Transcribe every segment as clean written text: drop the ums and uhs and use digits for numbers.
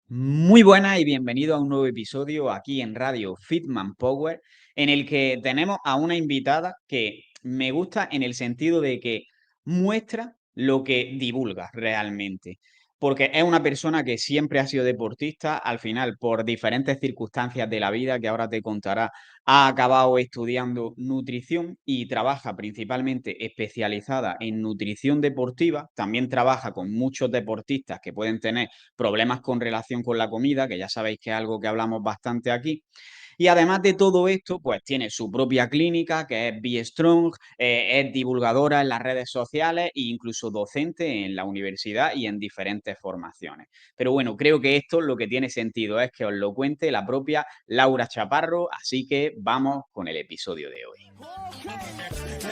Muy buenas y bienvenido a un nuevo episodio aquí en Radio Fitman Power, en el que tenemos a una invitada que me gusta en el sentido de que muestra lo que divulga realmente. Porque es una persona que siempre ha sido deportista, al final, por diferentes circunstancias de la vida que ahora te contará, ha acabado estudiando nutrición y trabaja principalmente especializada en nutrición deportiva. También trabaja con muchos deportistas que pueden tener problemas con relación con la comida, que ya sabéis que es algo que hablamos bastante aquí. Y además de todo esto, pues tiene su propia clínica, que es Be Strong, es divulgadora en las redes sociales e incluso docente en la universidad y en diferentes formaciones. Pero bueno, creo que esto lo que tiene sentido es que os lo cuente la propia Laura Chaparro, así que vamos con el episodio de hoy.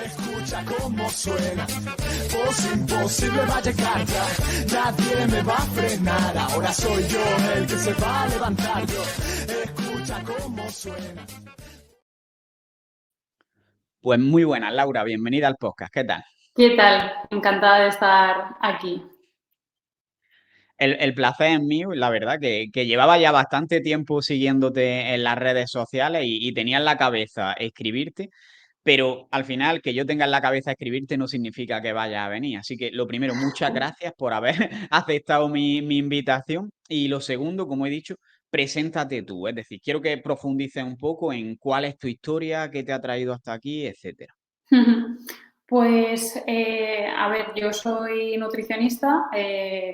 Escucha cómo suena, voz imposible va a llegar ya, nadie me va a frenar, ahora soy yo el que se va a levantar yo, escucha cómo suena. Pues muy buenas, Laura, bienvenida al podcast, ¿qué tal? ¿Qué tal? Encantada de estar aquí. El placer es mío, la verdad, que llevaba ya bastante tiempo siguiéndote en las redes sociales y tenía en la cabeza escribirte, pero al final que yo tenga en la cabeza escribirte no significa que vaya a venir. Así que lo primero, muchas gracias por haber aceptado mi invitación. Y lo segundo, como he dicho, preséntate tú. Es decir, quiero que profundices un poco en cuál es tu historia, qué te ha traído hasta aquí, etcétera. Pues, a ver, yo soy nutricionista,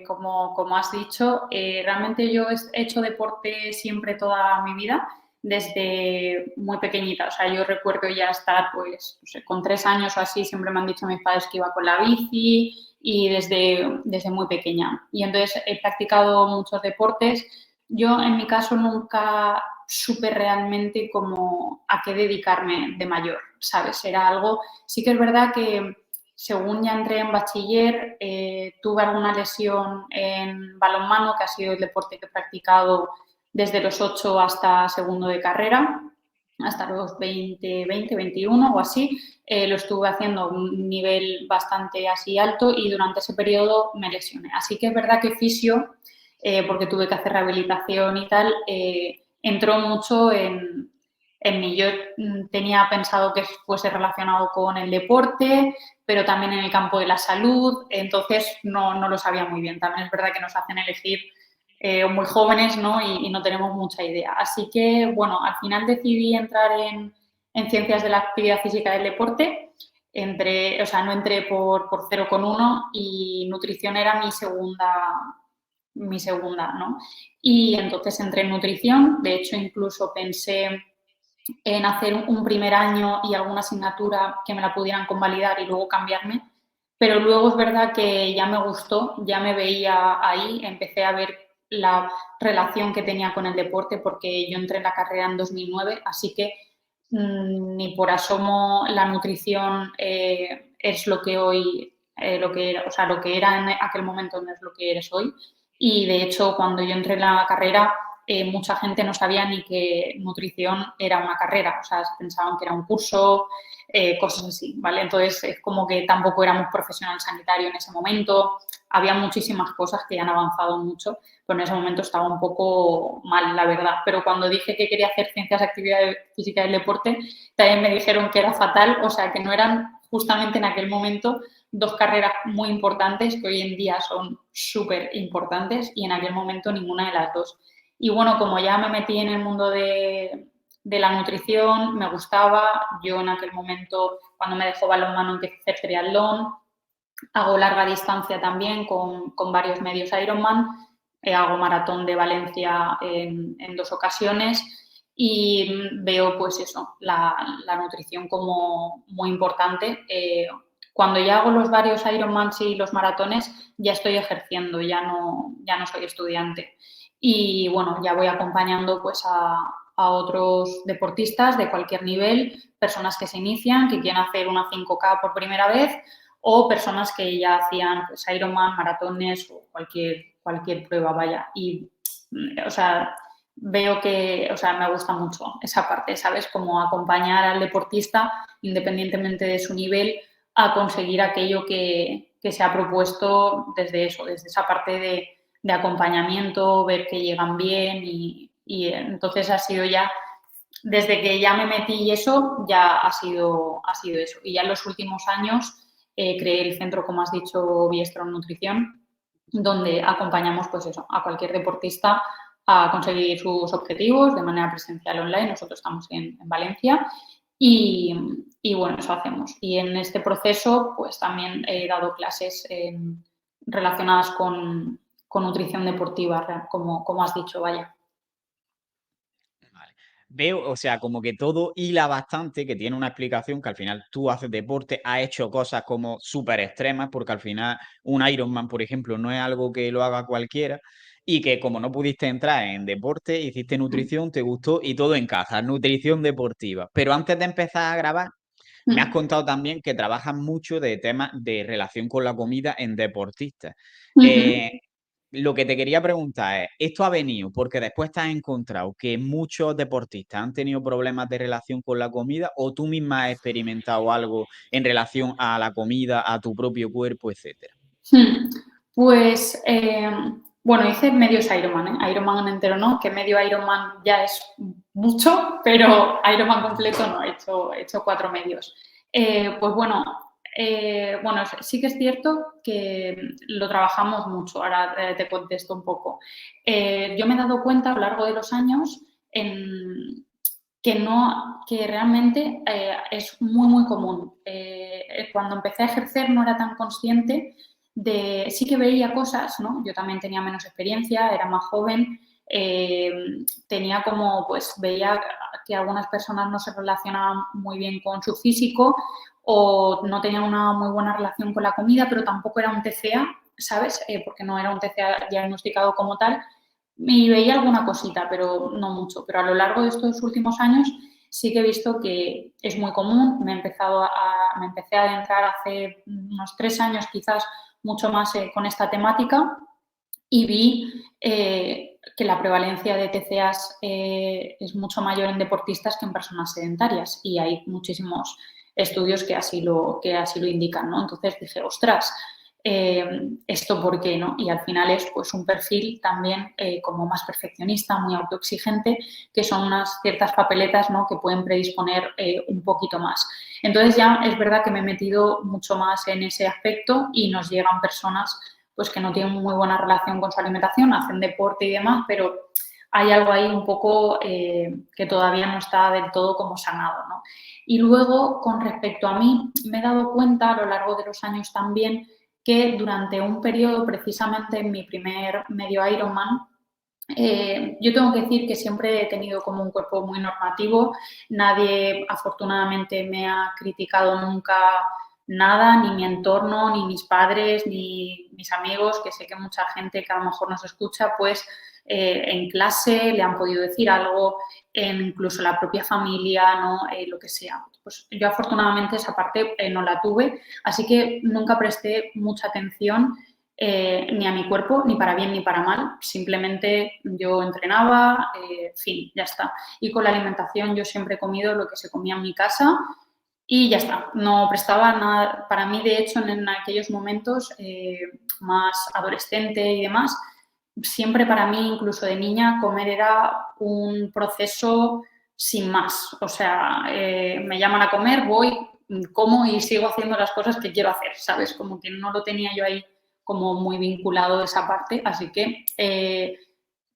como has dicho. Realmente yo he hecho deporte siempre toda mi vida, desde muy pequeñita. O sea, yo recuerdo ya estar, pues, no sé, con 3 años o así, siempre me han dicho mis padres que iba con la bici y desde muy pequeña. Y entonces he practicado muchos deportes. Yo, en mi caso, nunca supe realmente como a qué dedicarme de mayor, ¿sabes? Era algo. Sí que es verdad que según ya entré en bachiller, tuve alguna lesión en balonmano, que ha sido el deporte que he practicado desde los 8 hasta segundo de carrera, hasta los 21 o así. Lo estuve haciendo a un nivel bastante así alto y durante ese periodo me lesioné. Así que es verdad que fisio, porque tuve que hacer rehabilitación y tal, entró mucho en mí. Yo tenía pensado que fuese relacionado con el deporte, pero también en el campo de la salud, entonces no lo sabía muy bien. También es verdad que nos hacen elegir muy jóvenes, ¿no? Y no tenemos mucha idea. Así que, bueno, al final decidí entrar en ciencias de la actividad física y del deporte. O sea, no entré por 0,1 y nutrición era mi segunda, ¿no? Y entonces entré en nutrición. De hecho, incluso pensé en hacer un primer año y alguna asignatura que me la pudieran convalidar y luego cambiarme. Pero luego es verdad que ya me gustó, ya me veía ahí, empecé a ver la relación que tenía con el deporte porque yo entré en la carrera en 2009, así que ni por asomo la nutrición es lo que hoy, lo que era, o sea, lo que era en aquel momento no es lo que eres hoy. Y de hecho, cuando yo entré en la carrera, mucha gente no sabía ni que nutrición era una carrera, o sea, se pensaban que era un curso, cosas así, ¿vale? Entonces, es como que tampoco éramos profesional sanitario en ese momento, había muchísimas cosas que ya han avanzado mucho, pero en ese momento estaba un poco mal, la verdad. Pero cuando dije que quería hacer ciencias de actividad física y del deporte, también me dijeron que era fatal, o sea, que no eran justamente en aquel momento dos carreras muy importantes que hoy en día son súper importantes y en aquel momento ninguna de las dos. Y bueno, como ya me metí en el mundo de la nutrición, me gustaba. Yo en aquel momento, cuando me dejó balonmano, empecé a hacer triatlón. Hago larga distancia también con varios medios Ironman. Hago maratón de Valencia en 2 ocasiones y veo pues eso, la nutrición como muy importante. Cuando ya hago los varios Ironmans y los maratones, ya estoy ejerciendo, ya no soy estudiante. Y bueno, ya voy acompañando pues a otros deportistas de cualquier nivel, personas que se inician, que quieren hacer una 5K por primera vez o personas que ya hacían pues, Ironman, maratones o cualquier prueba, vaya. Y, o sea, veo que, o sea, me gusta mucho esa parte, ¿sabes? Como acompañar al deportista, independientemente de su nivel, a conseguir aquello que se ha propuesto desde eso, desde esa parte de acompañamiento, ver que llegan bien y entonces ha sido ya, desde que ya me metí y eso, ya ha sido eso. Y ya en los últimos años creé el centro, como has dicho, Biestron Nutrición, donde acompañamos pues eso, a cualquier deportista a conseguir sus objetivos de manera presencial online. Nosotros estamos en Valencia y bueno, eso hacemos. Y en este proceso pues también he dado clases relacionadas con nutrición deportiva, como has dicho, vaya. Vale. Veo, o sea, como que todo hila bastante, que tiene una explicación, que al final tú haces deporte, has hecho cosas como súper extremas, porque al final un Ironman, por ejemplo, no es algo que lo haga cualquiera, y que como no pudiste entrar en deporte, hiciste nutrición, te gustó y todo encaja, nutrición deportiva. Pero antes de empezar a grabar, me has contado también que trabajas mucho de temas de relación con la comida en deportistas. Eh, lo que te quería preguntar es, ¿esto ha venido porque después te has encontrado que muchos deportistas han tenido problemas de relación con la comida o tú misma has experimentado algo en relación a la comida, a tu propio cuerpo, etcétera? Pues, bueno, hice medios Ironman, ¿eh? Ironman entero no, que medio Ironman ya es mucho, pero Ironman completo no, he hecho 4 medios. Pues bueno, sí que es cierto que lo trabajamos mucho, ahora te contesto un poco. Yo me he dado cuenta a lo largo de los años que realmente es muy, muy común. Cuando empecé a ejercer no era tan consciente sí que veía cosas, ¿no? Yo también tenía menos experiencia, era más joven, tenía como, pues veía que algunas personas no se relacionaban muy bien con su físico o no tenían una muy buena relación con la comida, pero tampoco era un TCA, ¿sabes? Porque no era un TCA diagnosticado como tal. Y veía alguna cosita, pero no mucho. Pero a lo largo de estos últimos años sí que he visto que es muy común. Me empecé a adentrar hace unos 3 años quizás mucho más con esta temática y vi que la prevalencia de TCAs es mucho mayor en deportistas que en personas sedentarias y hay muchísimos estudios que así lo indican, ¿no? Entonces dije, ostras, ¿esto por qué, no? Y al final es pues un perfil también como más perfeccionista, muy autoexigente, que son unas ciertas papeletas, ¿no? Que pueden predisponer un poquito más. Entonces ya es verdad que me he metido mucho más en ese aspecto y nos llegan personas pues que no tienen muy buena relación con su alimentación, hacen deporte y demás, pero hay algo ahí un poco que todavía no está del todo como sanado, ¿no? Y luego, con respecto a mí, me he dado cuenta a lo largo de los años también que durante un periodo, precisamente en mi primer medio Ironman, yo tengo que decir que siempre he tenido como un cuerpo muy normativo. Nadie, afortunadamente, me ha criticado nunca nada, ni mi entorno, ni mis padres, ni mis amigos, que sé que mucha gente que a lo mejor nos escucha, pues en clase le han podido decir algo, incluso la propia familia, ¿no? Lo que sea. Pues yo afortunadamente esa parte no la tuve, así que nunca presté mucha atención ni a mi cuerpo, ni para bien ni para mal. Simplemente yo entrenaba, fin, ya está. Y con la alimentación yo siempre he comido lo que se comía en mi casa y ya está. No prestaba nada. Para mí, de hecho, en aquellos momentos más adolescente y demás, siempre para mí, incluso de niña, comer era un proceso sin más. O sea, me llaman a comer, voy, como y sigo haciendo las cosas que quiero hacer, ¿sabes? Como que no lo tenía yo ahí como muy vinculado esa parte, así que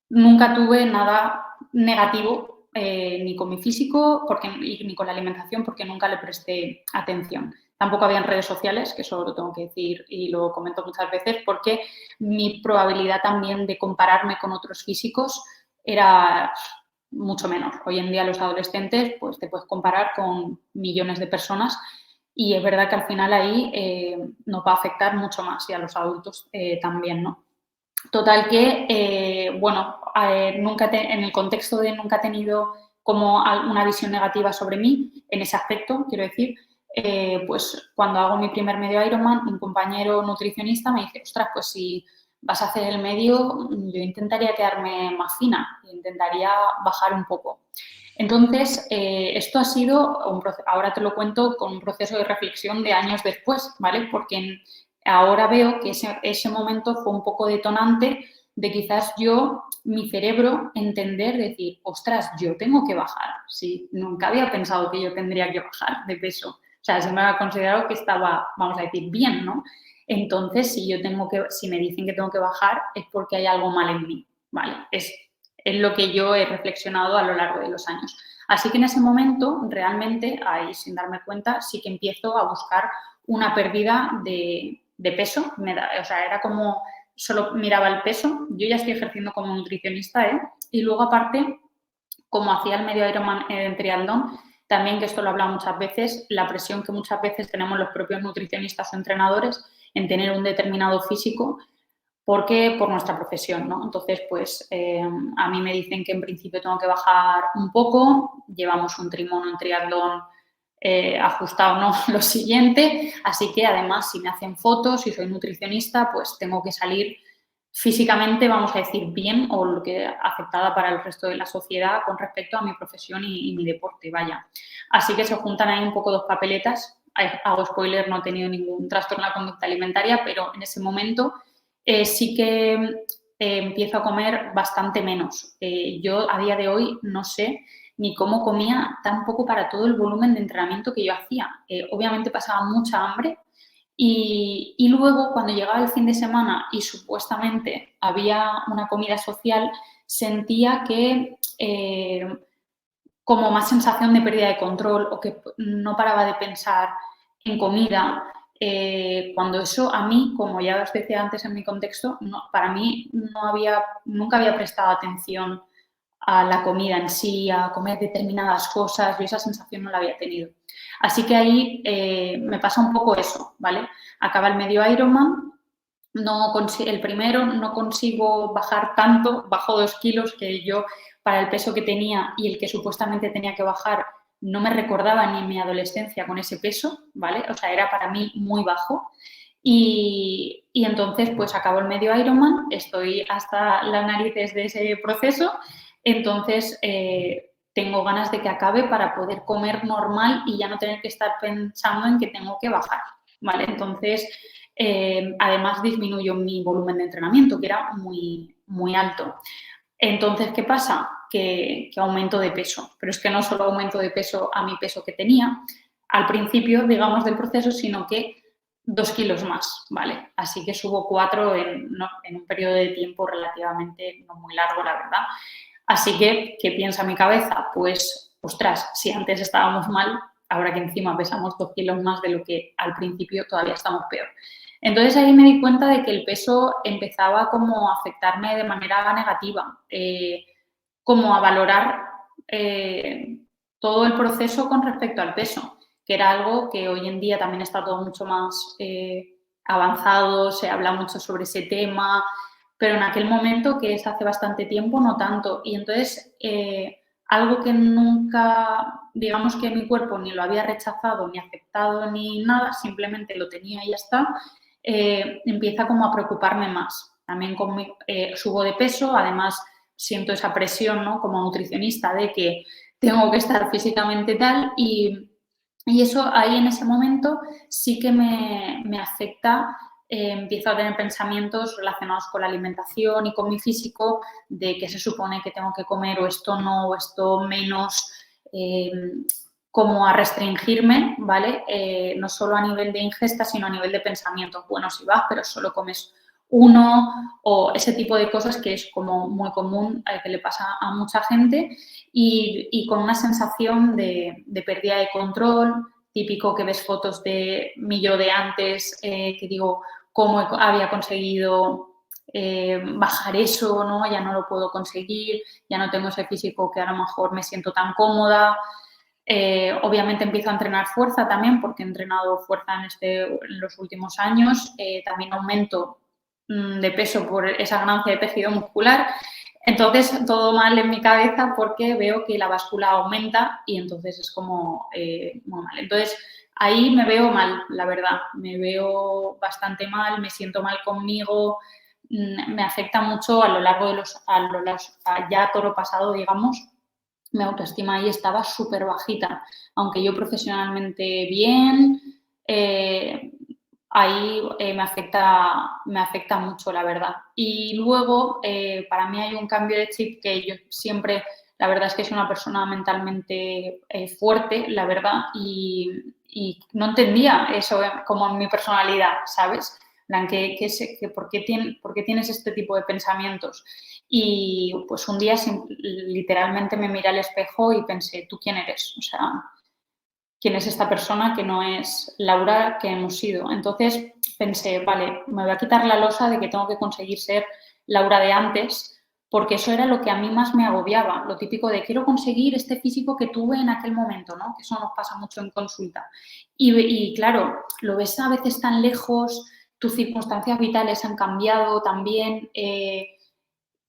nunca tuve nada negativo ni con mi físico ni con la alimentación porque nunca le presté atención. Tampoco había redes sociales, que eso lo tengo que decir y lo comento muchas veces, porque mi probabilidad también de compararme con otros físicos era mucho menor. Hoy en día los adolescentes pues te puedes comparar con millones de personas y es verdad que al final ahí nos va a afectar mucho más y a los adultos también, ¿no? Total que, en el contexto de nunca he tenido como una visión negativa sobre mí, en ese aspecto, quiero decir, pues cuando hago mi primer medio Ironman, un compañero nutricionista me dice, ostras, pues si vas a hacer el medio, yo intentaría quedarme más fina, intentaría bajar un poco. Entonces, esto ha sido, ahora te lo cuento, con un proceso de reflexión de años después, ¿vale? Porque ahora veo que ese momento fue un poco detonante de quizás mi cerebro entender, decir, ostras, yo tengo que bajar. Sí, nunca había pensado que yo tendría que bajar de peso. O sea, siempre me había considerado que estaba, vamos a decir, bien, ¿no? Entonces, si me dicen que tengo que bajar, es porque hay algo mal en mí, ¿vale? Es lo que yo he reflexionado a lo largo de los años. Así que en ese momento, realmente, ahí sin darme cuenta, sí que empiezo a buscar una pérdida de peso. O sea, era como, solo miraba el peso. Yo ya estoy ejerciendo como nutricionista, ¿eh? Y luego, aparte, como hacía el medio Ironman en triatlón, también, que esto lo he hablado muchas veces, la presión que muchas veces tenemos los propios nutricionistas o entrenadores en tener un determinado físico, porque por nuestra profesión, ¿no? Entonces, pues a mí me dicen que en principio tengo que bajar un poco, llevamos un trimono en triatlón ajustado, ¿no? Lo siguiente, así que además si me hacen fotos, si soy nutricionista, pues tengo que salir físicamente, vamos a decir, bien o lo que aceptada para el resto de la sociedad con respecto a mi profesión y mi deporte, vaya. Así que se juntan ahí un poco dos papeletas. Hago spoiler, no he tenido ningún trastorno de la conducta alimentaria, pero en ese momento sí que empiezo a comer bastante menos. Yo a día de hoy no sé ni cómo comía tan poco para todo el volumen de entrenamiento que yo hacía. Obviamente pasaba mucha hambre y luego cuando llegaba el fin de semana y supuestamente había una comida social, sentía que como más sensación de pérdida de control o que no paraba de pensar en comida. Cuando eso a mí, como ya os decía antes en mi contexto, para mí nunca había prestado atención a la comida en sí, a comer determinadas cosas, yo esa sensación no la había tenido. Así que ahí me pasa un poco eso, ¿vale? Acaba el medio Ironman, el primero no consigo bajar tanto, bajo 2 kilos, que yo para el peso que tenía y el que supuestamente tenía que bajar no me recordaba ni en mi adolescencia con ese peso, ¿vale? O sea, era para mí muy bajo. Y entonces, pues acabo el medio Ironman, estoy hasta las narices de ese proceso, entonces tengo ganas de que acabe para poder comer normal y ya no tener que estar pensando en que tengo que bajar, ¿vale? Entonces, además disminuyo mi volumen de entrenamiento, que era muy, muy alto. Entonces, ¿qué pasa? Que aumento de peso, pero es que no solo aumento de peso a mi peso que tenía al principio, digamos, del proceso, sino que 2 kilos más, ¿vale? Así que subo 4 en un periodo de tiempo relativamente no muy largo, la verdad. Así que, ¿qué piensa mi cabeza? Pues, ostras, si antes estábamos mal, ahora que encima pesamos 2 kilos más de lo que al principio, todavía estamos peor. Entonces ahí me di cuenta de que el peso empezaba como a afectarme de manera negativa, como a valorar todo el proceso con respecto al peso, que era algo que hoy en día también está todo mucho más avanzado, se habla mucho sobre ese tema, pero en aquel momento, que es hace bastante tiempo, no tanto. Y entonces algo que nunca, digamos que mi cuerpo ni lo había rechazado, ni aceptado, ni nada, simplemente lo tenía y ya está, empieza como a preocuparme más. También subo de peso, además siento esa presión, ¿no? Como nutricionista de que tengo que estar físicamente tal y eso ahí en ese momento sí que me afecta. Empiezo a tener pensamientos relacionados con la alimentación y con mi físico, de que se supone que tengo que comer o esto no, o esto menos, como a restringirme, ¿vale? No solo a nivel de ingesta, sino a nivel de pensamiento. Bueno, si vas, pero solo comes uno, o ese tipo de cosas que es como muy común, que le pasa a mucha gente, y con una sensación de pérdida de control, típico que ves fotos de mi yo de antes, que digo, cómo había conseguido bajar eso, ¿no? Ya no lo puedo conseguir, ya no tengo ese físico que a lo mejor me siento tan cómoda. Obviamente empiezo a entrenar fuerza también, porque he entrenado fuerza en los últimos años. También aumento de peso por esa ganancia de tejido muscular. Entonces, todo mal en mi cabeza porque veo que la báscula aumenta y entonces es como muy mal. Entonces, ahí me veo mal, la verdad. Me veo bastante mal, me siento mal conmigo, me afecta mucho a lo largo de ya toro pasado, digamos. Mi autoestima ahí estaba súper bajita. Aunque yo profesionalmente bien, ahí me afecta mucho, la verdad. Y luego, para mí hay un cambio de chip que yo siempre, la verdad es que soy una persona mentalmente fuerte, la verdad, y no entendía eso como en mi personalidad, ¿sabes? ¿Por qué tienes este tipo de pensamientos? Y pues un día literalmente me miré al espejo y pensé, ¿tú quién eres? O sea, ¿quién es esta persona que no es Laura que hemos sido? Entonces pensé, vale, me voy a quitar la losa de que tengo que conseguir ser Laura de antes, porque eso era lo que a mí más me agobiaba, lo típico de quiero conseguir este físico que tuve en aquel momento, ¿no? Que eso nos pasa mucho en consulta. Y claro, lo ves a veces tan lejos, tus circunstancias vitales han cambiado también,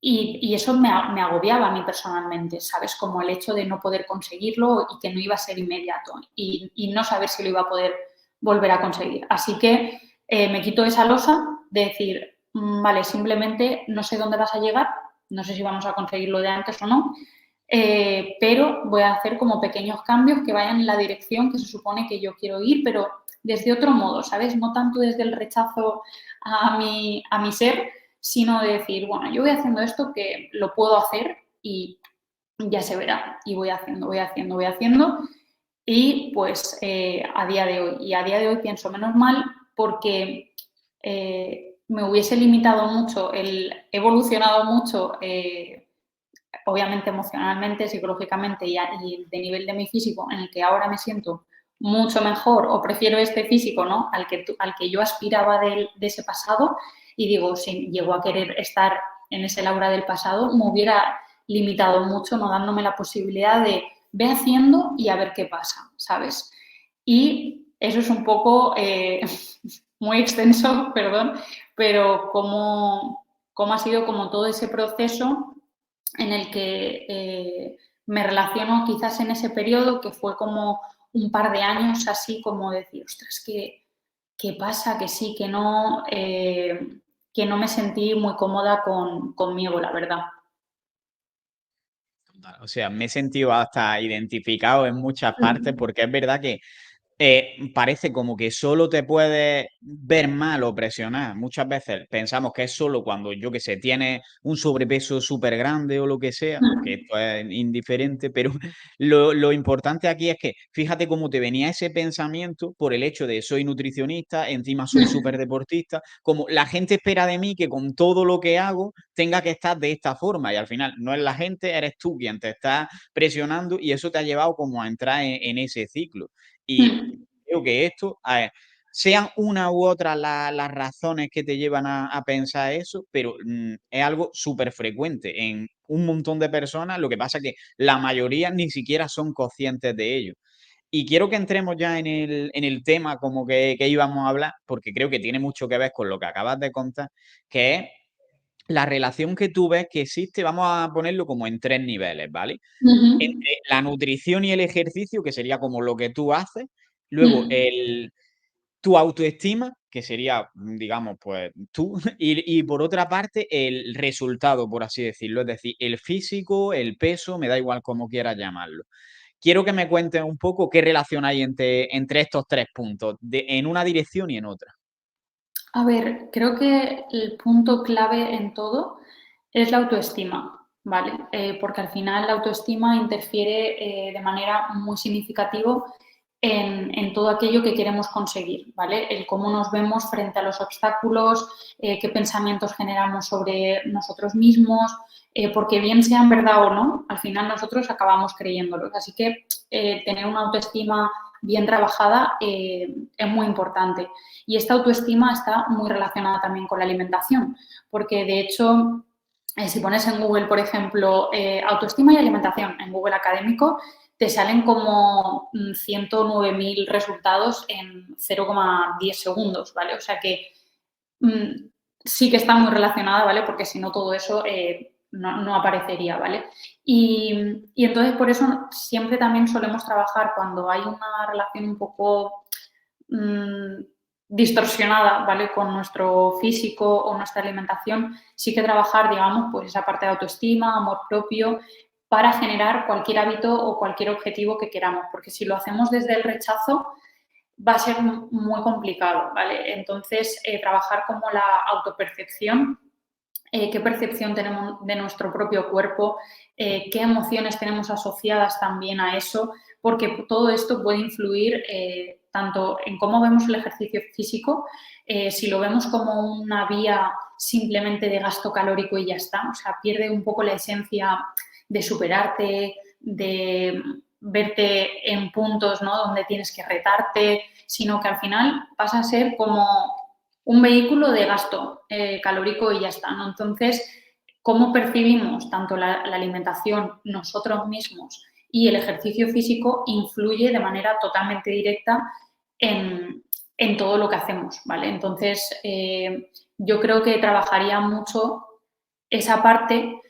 y eso me agobiaba a mí personalmente, ¿sabes? Como el hecho de no poder conseguirlo y que no iba a ser inmediato y no saber si lo iba a poder volver a conseguir. Así que me quito esa losa de decir, vale, simplemente no sé dónde vas a llegar, no sé si vamos a conseguir lo de antes o no, pero voy a hacer como pequeños cambios que vayan en la dirección que se supone que yo quiero ir, pero desde otro modo, ¿sabes? No tanto desde el rechazo a mi ser, sino de decir, bueno, yo voy haciendo esto que lo puedo hacer y ya se verá. Y voy haciendo, voy haciendo, voy haciendo. Y pues a día de hoy pienso menos mal porque me hubiese limitado mucho, he evolucionado mucho, obviamente emocionalmente, psicológicamente y de nivel de mi físico, en el que ahora me siento mucho mejor o prefiero este físico, ¿no? Al que yo aspiraba de ese pasado y digo, si llego a querer estar en ese Laura del pasado, me hubiera limitado mucho, no dándome la posibilidad de ve haciendo y a ver qué pasa, ¿sabes? Y eso es un poco muy extenso, perdón, pero cómo ha sido como todo ese proceso en el que me relaciono quizás en ese periodo que fue como un par de años así como decir, ostras, ¿qué pasa? Que sí, que no me sentí muy cómoda conmigo, la verdad. O sea, me he sentido hasta identificado en muchas partes porque es verdad que parece como que solo te puedes ver mal o presionar. Muchas veces pensamos que es solo cuando, yo que sé, tienes un sobrepeso súper grande o lo que sea, que esto es indiferente, pero lo importante aquí es que fíjate cómo te venía ese pensamiento por el hecho de soy nutricionista, encima soy súper deportista, como la gente espera de mí que con todo lo que hago tenga que estar de esta forma y al final no es la gente, eres tú quien te está presionando y eso te ha llevado como a entrar en ese ciclo. Y creo que esto, sean una u otra las razones que te llevan a pensar eso, pero es algo súper frecuente en un montón de personas, lo que pasa es que la mayoría ni siquiera son conscientes de ello. Y quiero que entremos ya en el tema como que íbamos a hablar, porque creo que tiene mucho que ver con lo que acabas de contar, que es la relación que tú ves que existe, vamos a ponerlo como en 3 niveles, ¿vale? Entre la nutrición y el ejercicio, que sería como lo que tú haces, luego tu autoestima, que sería, digamos, pues tú, y por otra parte, el resultado, por así decirlo, es decir, el físico, el peso, me da igual como quieras llamarlo. Quiero que me cuentes un poco qué relación hay entre estos 3 puntos, en una dirección y en otra. A ver, creo que el punto clave en todo es la autoestima, ¿vale? Porque al final la autoestima interfiere de manera muy significativa en todo aquello que queremos conseguir, ¿vale? El cómo nos vemos frente a los obstáculos, qué pensamientos generamos sobre nosotros mismos, porque bien sean verdad o no, al final nosotros acabamos creyéndolos. Así que tener una autoestima bien trabajada es muy importante. Y esta autoestima está muy relacionada también con la alimentación, porque de hecho, si pones en Google, por ejemplo, autoestima y alimentación en Google académico, te salen como 109.000 resultados en 0,10 segundos, ¿vale? O sea que sí que está muy relacionada, ¿vale? Porque si no todo eso no aparecería, ¿vale? Y entonces por eso siempre también solemos trabajar cuando hay una relación un poco distorsionada, ¿vale? Con nuestro físico o nuestra alimentación, sí que trabajar, digamos, pues esa parte de autoestima, amor propio, para generar cualquier hábito o cualquier objetivo que queramos, porque si lo hacemos desde el rechazo, va a ser muy complicado, ¿vale? Entonces, trabajar como la autopercepción, qué percepción tenemos de nuestro propio cuerpo, qué emociones tenemos asociadas también a eso, porque todo esto puede influir tanto en cómo vemos el ejercicio físico, si lo vemos como una vía simplemente de gasto calórico y ya está, o sea, pierde un poco la esencia de superarte, de verte en puntos, ¿no?, donde tienes que retarte, sino que al final pasa a ser como un vehículo de gasto calórico y ya está, ¿no? Entonces, cómo percibimos tanto la alimentación nosotros mismos y el ejercicio físico influye de manera totalmente directa en todo lo que hacemos, ¿vale? Entonces, yo creo que trabajaría mucho esa parte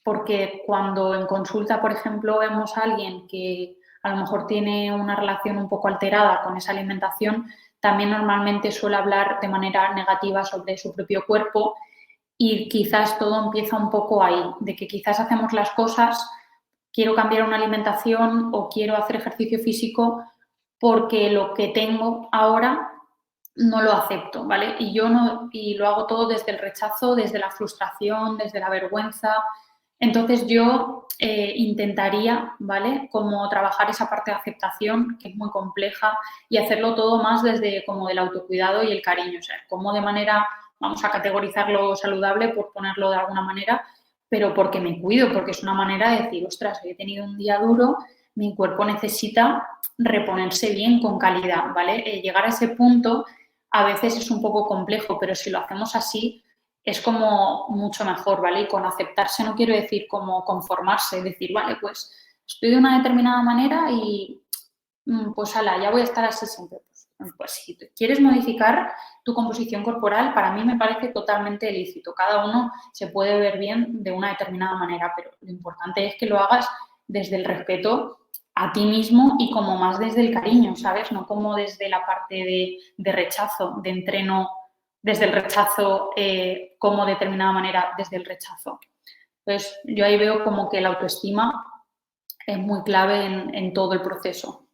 porque cuando en consulta, por ejemplo, vemos a alguien que a lo mejor tiene una relación un poco alterada con esa alimentación, también normalmente suele hablar de manera negativa sobre su propio cuerpo y quizás todo empieza un poco ahí, de que quizás hacemos las cosas, quiero cambiar una alimentación o quiero hacer ejercicio físico porque lo que tengo ahora no lo acepto, ¿vale? Y lo hago todo desde el rechazo, desde la frustración, desde la vergüenza. Entonces yo intentaría, ¿vale?, como trabajar esa parte de aceptación, que es muy compleja, y hacerlo todo más desde como del autocuidado y el cariño, o sea, como de manera, vamos a categorizarlo saludable por ponerlo de alguna manera, pero porque me cuido, porque es una manera de decir, ostras, he tenido un día duro, mi cuerpo necesita reponerse bien, con calidad, ¿vale? Llegar a ese punto a veces es un poco complejo, pero si lo hacemos así es como mucho mejor, ¿vale? Y con aceptarse no quiero decir como conformarse, decir, vale, pues estoy de una determinada manera y pues ala, ya voy a estar así siempre. Pues si quieres modificar tu composición corporal, para mí me parece totalmente lícito. Cada uno se puede ver bien de una determinada manera, pero lo importante es que lo hagas desde el respeto a ti mismo y como más desde el cariño, ¿sabes? No como desde la parte de rechazo, de entreno, desde el rechazo, como de determinada manera desde el rechazo. Entonces, yo ahí veo como que la autoestima es muy clave en todo el proceso.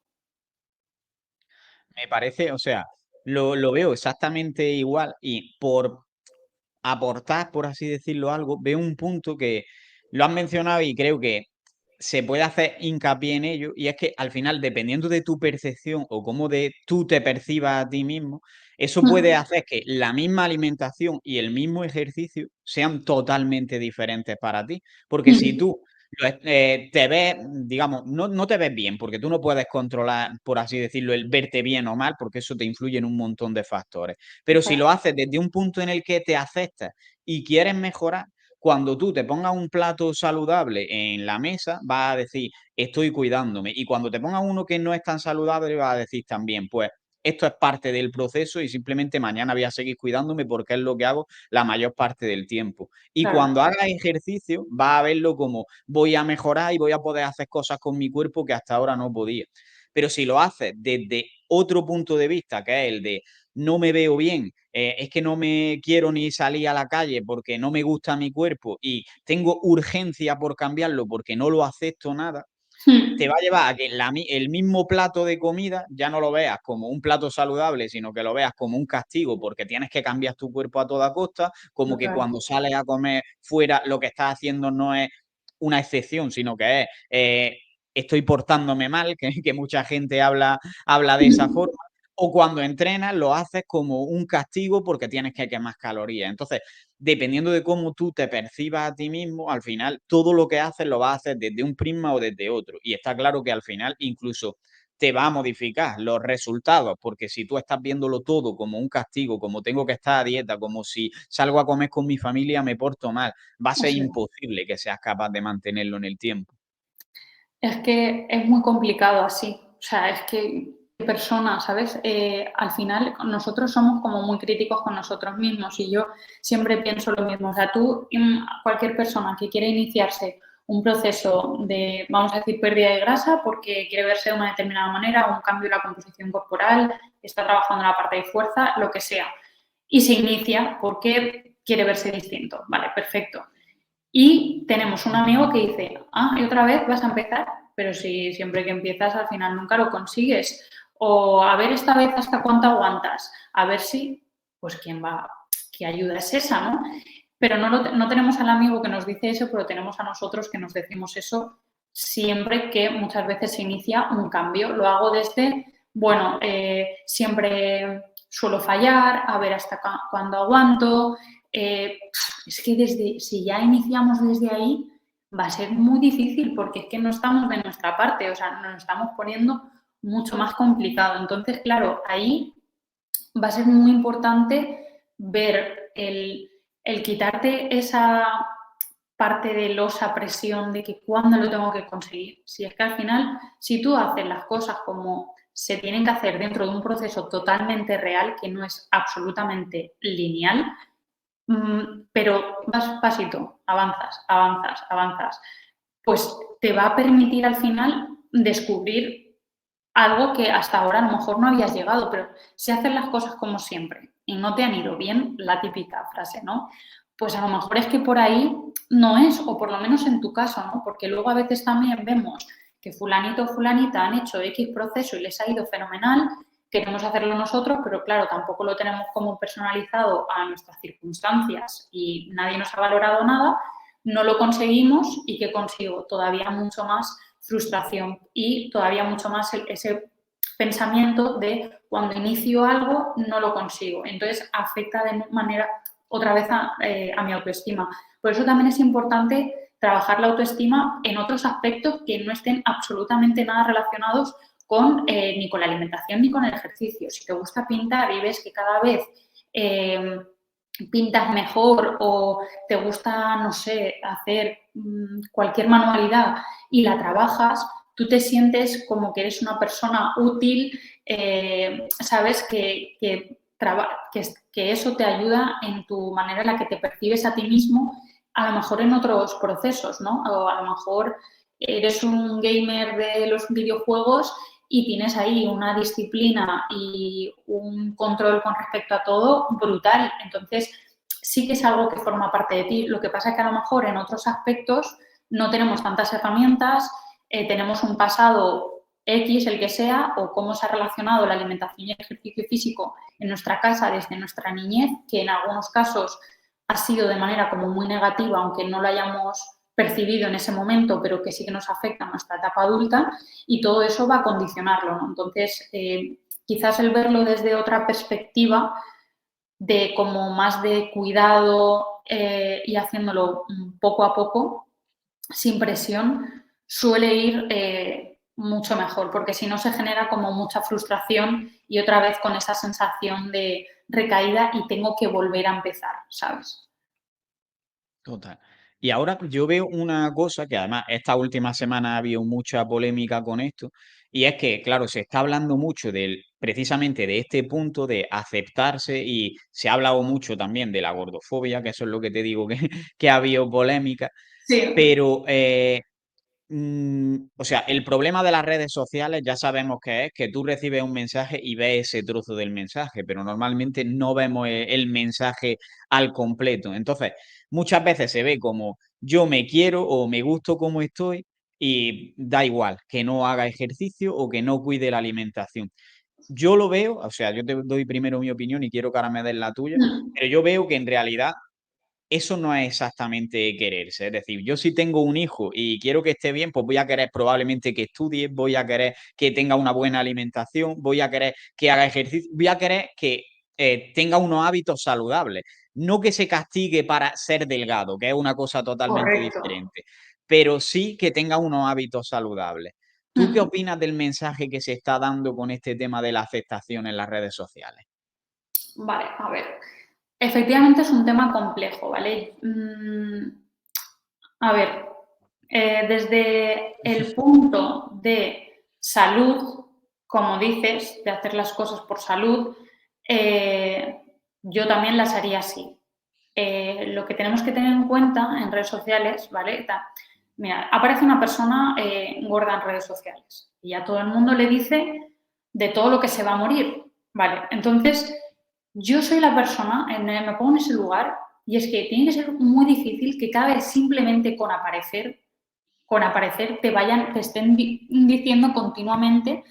Me parece, o sea, lo veo exactamente igual y por aportar, por así decirlo, algo, veo un punto que lo has mencionado y creo que se puede hacer hincapié en ello, y es que al final, dependiendo de tu percepción o cómo tú te percibas a ti mismo, eso puede Mm, hacer que la misma alimentación y el mismo ejercicio sean totalmente diferentes para ti. Porque si mm, tú te ves, digamos, no te ves bien, porque tú no puedes controlar, por así decirlo, el verte bien o mal, porque eso te influye en un montón de factores. Pero si lo exacto. haces desde un punto en el que te aceptas y quieres mejorar, cuando tú te pongas un plato saludable en la mesa, vas a decir, estoy cuidándome. Y cuando te pongas uno que no es tan saludable, vas a decir también, pues esto es parte del proceso y simplemente mañana voy a seguir cuidándome porque es lo que hago la mayor parte del tiempo. Y Claro. cuando hagas ejercicio, vas a verlo como voy a mejorar y voy a poder hacer cosas con mi cuerpo que hasta ahora no podía. Pero si lo haces desde otro punto de vista, que es el de no me veo bien, es que no me quiero ni salir a la calle porque no me gusta mi cuerpo y tengo urgencia por cambiarlo porque no lo acepto nada, te va Mm, a llevar a que el mismo plato de comida ya no lo veas como un plato saludable, sino que lo veas como un castigo porque tienes que cambiar tu cuerpo a toda costa, como que total. cuando sales a comer fuera lo que estás haciendo no es una excepción, sino que es estoy portándome mal, que mucha gente habla de esa Mm, forma, o cuando entrenas lo haces como un castigo porque tienes que quemar calorías. Entonces, dependiendo de cómo tú te percibas a ti mismo, al final todo lo que haces lo vas a hacer desde un prisma o desde otro. Y está claro que al final incluso te va a modificar los resultados, porque si tú estás viéndolo todo como un castigo, como tengo que estar a dieta, como si salgo a comer con mi familia me porto mal, va a ser eso es. imposible que seas capaz de mantenerlo en el tiempo. Es que es muy complicado así. O sea, es que personas, ¿sabes? Al final nosotros somos como muy críticos con nosotros mismos y yo siempre pienso lo mismo. O sea, tú, cualquier persona que quiera iniciarse un proceso de, vamos a decir, pérdida de grasa porque quiere verse de una determinada manera, un cambio en la composición corporal, está trabajando en la parte de fuerza, lo que sea, y se inicia porque quiere verse distinto. Vale, perfecto. Y tenemos un amigo que dice, ah, ¿y otra vez vas a empezar? Pero si siempre que empiezas al final nunca lo consigues. O a ver esta vez hasta cuánto aguantas, a ver si, pues qué ayuda es esa, ¿no? Pero no tenemos al amigo que nos dice eso, pero tenemos a nosotros que nos decimos eso siempre que muchas veces se inicia un cambio. Lo hago desde, bueno, siempre suelo fallar, a ver hasta cuándo aguanto. Es que si ya iniciamos desde ahí, va a ser muy difícil porque es que no estamos de nuestra parte, o sea, nos estamos poniendo mucho más complicado. Entonces, claro, ahí va a ser muy importante ver el quitarte esa parte de losa presión de que cuándo lo tengo que conseguir. Si es que al final, si tú haces las cosas como se tienen que hacer dentro de un proceso totalmente real, que no es absolutamente lineal, pero vas pasito, avanzas, avanzas, avanzas, pues te va a permitir al final descubrir algo que hasta ahora a lo mejor no habías llegado, pero si haces las cosas como siempre y no te han ido bien, la típica frase, ¿no? Pues a lo mejor es que por ahí no es, o por lo menos en tu caso, ¿no? Porque luego a veces también vemos que fulanito o fulanita han hecho X proceso y les ha ido fenomenal, queremos hacerlo nosotros, pero claro, tampoco lo tenemos como personalizado a nuestras circunstancias y nadie nos ha valorado nada, no lo conseguimos y ¿qué consigo? Todavía mucho más frustración y todavía mucho más ese pensamiento de cuando inicio algo no lo consigo. Entonces afecta de manera otra vez a mi autoestima. Por eso también es importante trabajar la autoestima en otros aspectos que no estén absolutamente nada relacionados ni con la alimentación ni con el ejercicio. Si te gusta pintar y ves que cada vez pintas mejor o te gusta, no sé, hacer cualquier manualidad y la trabajas, tú te sientes como que eres una persona útil, sabes que eso te ayuda en tu manera en la que te percibes a ti mismo, a lo mejor en otros procesos, ¿no? O a lo mejor eres un gamer de los videojuegos y tienes ahí una disciplina y un control con respecto a todo brutal. Entonces, sí que es algo que forma parte de ti. Lo que pasa es que a lo mejor en otros aspectos no tenemos tantas herramientas, tenemos un pasado X, el que sea, o cómo se ha relacionado la alimentación y el ejercicio físico en nuestra casa desde nuestra niñez, que en algunos casos ha sido de manera como muy negativa, aunque no lo hayamos percibido en ese momento, pero que sí que nos afecta a nuestra etapa adulta y todo eso va a condicionarlo, ¿no? Entonces, quizás el verlo desde otra perspectiva de como más de cuidado y haciéndolo poco a poco, sin presión, suele ir mucho mejor, porque si no se genera como mucha frustración y otra vez con esa sensación de recaída y tengo que volver a empezar, ¿sabes? Total. Y ahora yo veo una cosa que además esta última semana ha habido mucha polémica con esto, y es que, claro, se está hablando mucho precisamente de este punto de aceptarse y se ha hablado mucho también de la gordofobia, que eso es lo que te digo que, que ha habido polémica, Sí. pero o sea, el problema de las redes sociales ya sabemos que es que tú recibes un mensaje y ves ese trozo del mensaje, pero normalmente no vemos el mensaje al completo. Entonces, muchas veces se ve como yo me quiero o me gusto como estoy y da igual que no haga ejercicio o que no cuide la alimentación. Yo lo veo, o sea, yo te doy primero mi opinión y quiero que ahora me des la tuya, pero yo veo que en realidad eso no es exactamente quererse. Es decir, yo si tengo un hijo y quiero que esté bien, pues voy a querer probablemente que estudie, voy a querer que tenga una buena alimentación, voy a querer que haga ejercicio, voy a querer que tenga unos hábitos saludables. No que se castigue para ser delgado, que es una cosa totalmente Correcto. diferente, pero sí que tenga unos hábitos saludables. ¿Tú qué opinas del mensaje que se está dando con este tema de la aceptación en las redes sociales? Vale, a ver. Efectivamente es un tema complejo, ¿vale? A ver, desde el punto de salud, como dices, de hacer las cosas por salud, yo también las haría así. Lo que tenemos que tener en cuenta en redes sociales, ¿vale? Mira, aparece una persona gorda en redes sociales y a todo el mundo le dice de todo lo que se va a morir, ¿vale? Entonces, yo soy la persona, me pongo en ese lugar y es que tiene que ser muy difícil que cada vez simplemente con aparecer te estén diciendo continuamente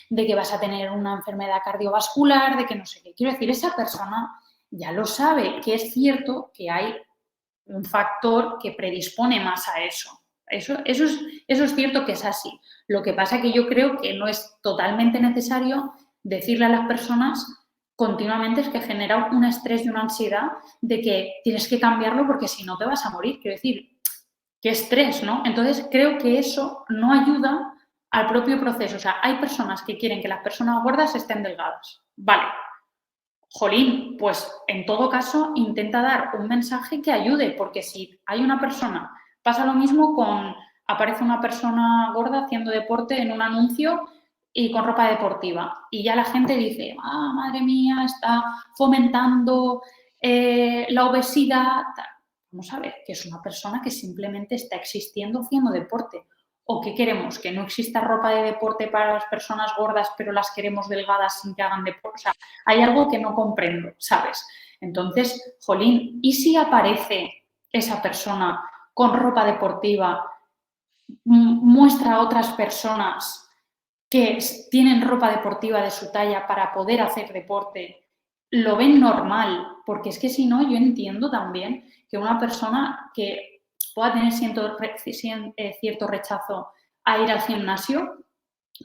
de que vas a tener una enfermedad cardiovascular, de que no sé qué. Quiero decir, esa persona ya lo sabe, que es cierto que hay un factor que predispone más a eso. Eso es cierto que es así. Lo que pasa es que yo creo que no es totalmente necesario decirle a las personas continuamente, es que genera un estrés y una ansiedad de que tienes que cambiarlo porque si no te vas a morir. Quiero decir, qué estrés, ¿no? Entonces creo que eso no ayuda al propio proceso. O sea, hay personas que quieren que las personas gordas estén delgadas. Vale, jolín, pues en todo caso intenta dar un mensaje que ayude, porque si hay una persona, pasa lo mismo con, aparece una persona gorda haciendo deporte en un anuncio y con ropa deportiva y ya la gente dice, ah, madre mía, está fomentando la obesidad. Vamos a ver, que es una persona que simplemente está existiendo haciendo deporte. ¿O qué queremos? ¿Que no exista ropa de deporte para las personas gordas, pero las queremos delgadas sin que hagan deporte? O sea, hay algo que no comprendo, ¿sabes? Entonces, jolín, ¿y si aparece esa persona con ropa deportiva, muestra a otras personas que tienen ropa deportiva de su talla para poder hacer deporte, lo ven normal? Porque es que si no, yo entiendo también que una persona que pueda tener cierto rechazo a ir al gimnasio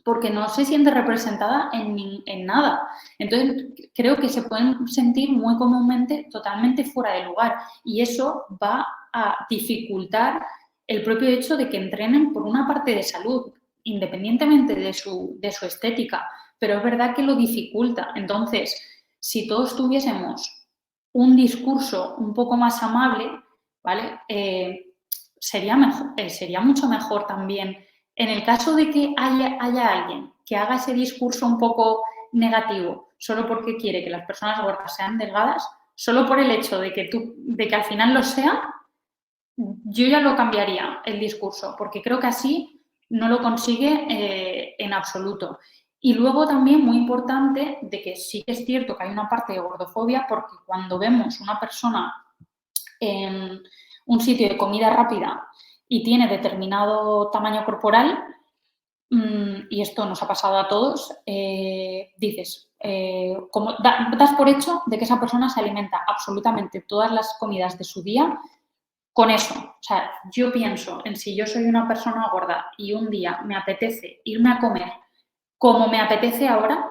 porque no se siente representada en nada. Entonces, creo que se pueden sentir muy comúnmente totalmente fuera de lugar y eso va a dificultar el propio hecho de que entrenen por una parte de salud, independientemente de su estética, pero es verdad que lo dificulta. Entonces, si todos tuviésemos un discurso un poco más amable, ¿vale? Sería mucho mejor también. En el caso de que haya alguien que haga ese discurso un poco negativo solo porque quiere que las personas gordas sean delgadas, solo por el hecho de que al final lo sean, yo ya lo cambiaría el discurso, porque creo que así no lo consigue en absoluto. Y luego también muy importante de que sí que es cierto que hay una parte de gordofobia, porque cuando vemos una persona en un sitio de comida rápida y tiene determinado tamaño corporal, y esto nos ha pasado a todos, dices, como das por hecho de que esa persona se alimenta absolutamente todas las comidas de su día con eso. O sea, yo pienso en si yo soy una persona gorda y un día me apetece irme a comer como me apetece ahora,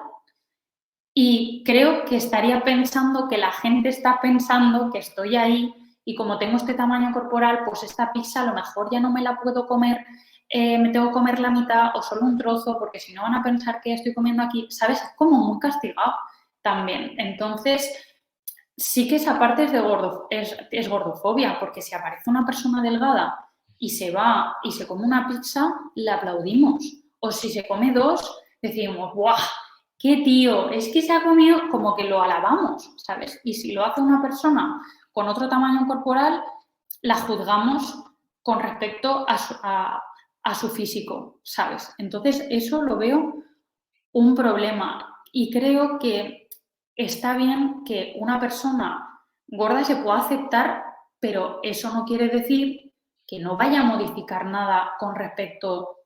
y creo que estaría pensando que la gente está pensando que estoy ahí y como tengo este tamaño corporal, pues esta pizza a lo mejor ya no me la puedo comer, me tengo que comer la mitad o solo un trozo, porque si no van a pensar que estoy comiendo aquí, ¿sabes? Es como muy castigado también. Entonces, sí que esa parte es gordofobia, porque si aparece una persona delgada y se va y se come una pizza, le aplaudimos. O si se come dos, decimos, ¡guau! ¡Qué tío! Es que se ha comido, como que lo alabamos, ¿sabes? Y si lo hace una persona con otro tamaño corporal, la juzgamos con respecto a su físico, ¿sabes? Entonces, eso lo veo un problema y creo que está bien que una persona gorda se pueda aceptar, pero eso no quiere decir que no vaya a modificar nada con respecto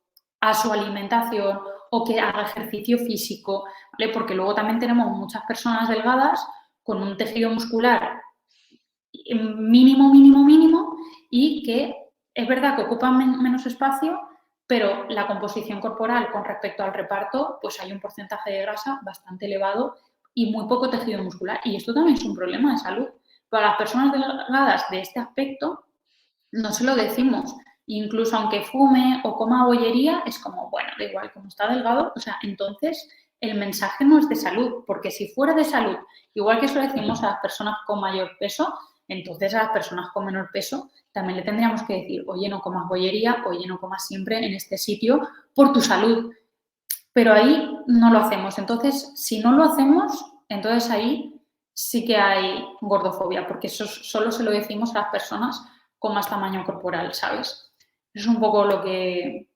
a su alimentación o que haga ejercicio físico, ¿vale? Porque luego también tenemos muchas personas delgadas con un tejido muscular mínimo, mínimo, mínimo y que es verdad que ocupan menos espacio, pero la composición corporal con respecto al reparto, pues hay un porcentaje de grasa bastante elevado y muy poco tejido muscular. Y esto también es un problema de salud. Para las personas delgadas de este aspecto, no se lo decimos. Incluso aunque fume o coma bollería, es como, bueno, da igual, como está delgado, o sea, entonces el mensaje no es de salud, porque si fuera de salud, igual que eso lo decimos a las personas con mayor peso, entonces a las personas con menor peso también le tendríamos que decir, oye, no comas bollería, oye, no comas siempre en este sitio por tu salud. Pero ahí no lo hacemos. Entonces, si no lo hacemos, entonces ahí sí que hay gordofobia, porque eso solo se lo decimos a las personas con más tamaño corporal, ¿sabes? Eso es un poco lo que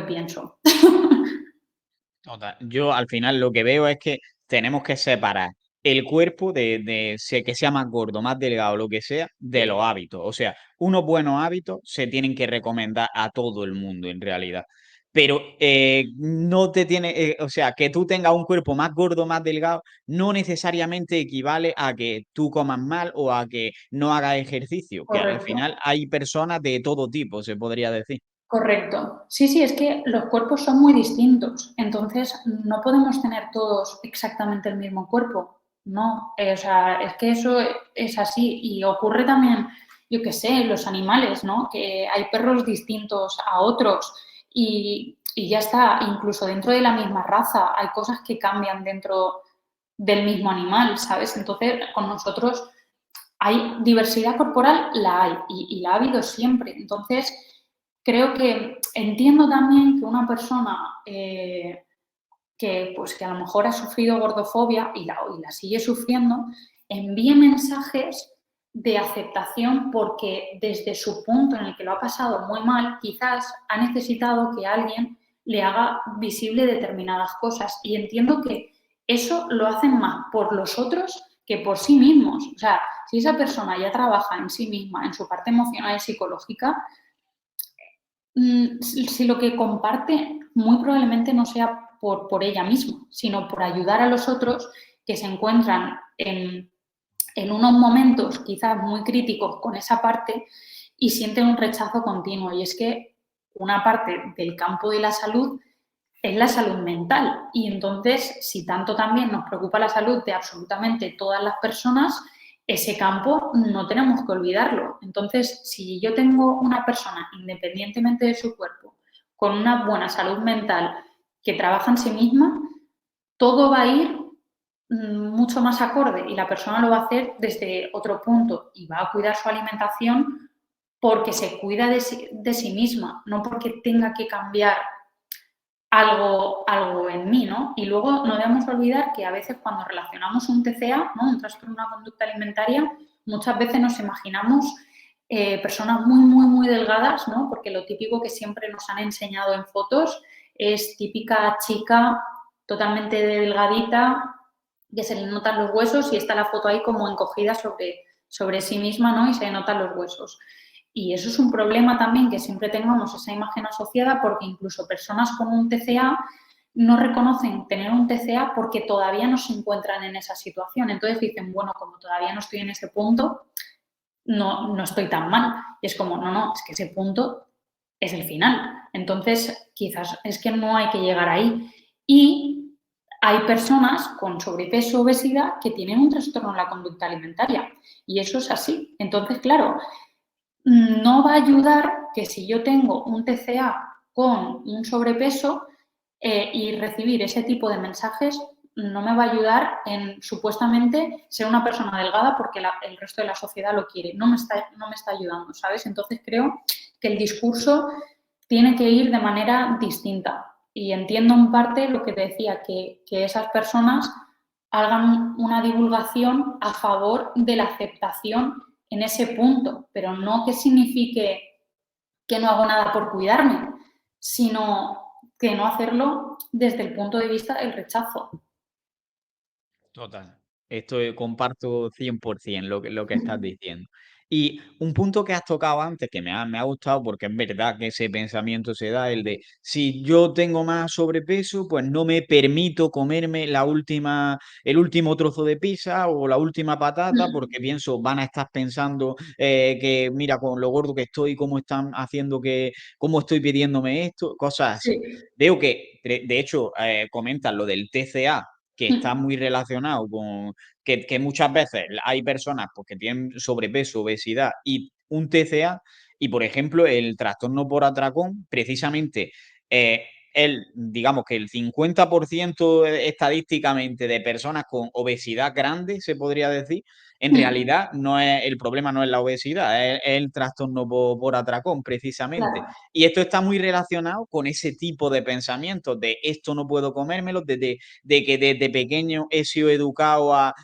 pienso. Yo al final lo que veo es que tenemos que separar el cuerpo que sea más gordo, más delgado, lo que sea, de los hábitos. O sea, unos buenos hábitos se tienen que recomendar a todo el mundo en realidad. pero no te tiene, o sea, que tú tengas un cuerpo más gordo, más delgado, no necesariamente equivale a que tú comas mal o a que no hagas ejercicio, que al Correcto. final hay personas de todo tipo, se podría decir. Correcto. Sí, sí, es que los cuerpos son muy distintos, entonces no podemos tener todos exactamente el mismo cuerpo. No, o sea, es que eso es así y ocurre también, yo qué sé, en los animales, ¿no? Que hay perros distintos a otros y ya está, incluso dentro de la misma raza hay cosas que cambian dentro del mismo animal, ¿sabes? Entonces, con nosotros hay diversidad corporal, la hay y la ha habido siempre. Entonces, creo que entiendo también que una persona pues, que a lo mejor ha sufrido gordofobia y la sigue sufriendo, envíe mensajes de aceptación porque desde su punto en el que lo ha pasado muy mal, quizás ha necesitado que alguien le haga visible determinadas cosas. Y entiendo que eso lo hacen más por los otros que por sí mismos. O sea, si esa persona ya trabaja en sí misma, en su parte emocional y psicológica, si lo que comparte muy probablemente no sea por ella misma, sino por ayudar a los otros que se encuentran en unos momentos quizás muy críticos con esa parte y sienten un rechazo continuo. Y es que una parte del campo de la salud es la salud mental. Y entonces, si tanto también nos preocupa la salud de absolutamente todas las personas, ese campo no tenemos que olvidarlo. Entonces, si yo tengo una persona, independientemente de su cuerpo, con una buena salud mental, que trabaja en sí misma, todo va a ir mucho más acorde y la persona lo va a hacer desde otro punto y va a cuidar su alimentación porque se cuida de sí misma, no porque tenga que cambiar algo en mí, ¿no? Y luego no debemos olvidar que a veces cuando relacionamos un TCA, ¿no? Un trastorno de una conducta alimentaria, muchas veces nos imaginamos personas muy, muy, muy delgadas, ¿no? Porque lo típico que siempre nos han enseñado en fotos es típica chica totalmente delgadita, que se le notan los huesos y está la foto ahí como encogida sobre sí misma, ¿no? Y se le notan los huesos. Y eso es un problema también que siempre tengamos esa imagen asociada porque incluso personas con un TCA no reconocen tener un TCA porque todavía no se encuentran en esa situación. Entonces dicen, bueno, como todavía no estoy en ese punto, no estoy tan mal. Y es como, no, es que ese punto es el final. Entonces, quizás es que no hay que llegar ahí. Y hay personas con sobrepeso o obesidad que tienen un trastorno en la conducta alimentaria. Y eso es así. Entonces, claro, no va a ayudar que si yo tengo un TCA con un sobrepeso y recibir ese tipo de mensajes no me va a ayudar en supuestamente ser una persona delgada porque el resto de la sociedad lo quiere. No me está ayudando, ¿sabes? Entonces creo que el discurso tiene que ir de manera distinta. Y entiendo en parte lo que te decía, que esas personas hagan una divulgación a favor de la aceptación en ese punto, pero no que signifique que no hago nada por cuidarme, sino que no hacerlo desde el punto de vista del rechazo. Total. Esto comparto 100% lo que estás diciendo. Y un punto que has tocado antes que me ha gustado porque es verdad que ese pensamiento se da, el de si yo tengo más sobrepeso, pues no me permito comerme el último trozo de pizza o la última patata porque pienso, van a estar pensando que mira con lo gordo que estoy, cómo están haciendo cómo estoy pidiéndome esto, cosas así. Sí. Veo que, de hecho, comentan lo del TCA que está muy relacionado con que muchas veces hay personas pues, que tienen sobrepeso, obesidad y un TCA, y por ejemplo, el trastorno por atracón, precisamente, digamos que el 50% estadísticamente de personas con obesidad grande, se podría decir, en realidad el problema no es la obesidad, es el trastorno por atracón, precisamente. Claro, Y esto está muy relacionado con ese tipo de pensamientos de esto no puedo comérmelo, de que desde pequeño he sido educado a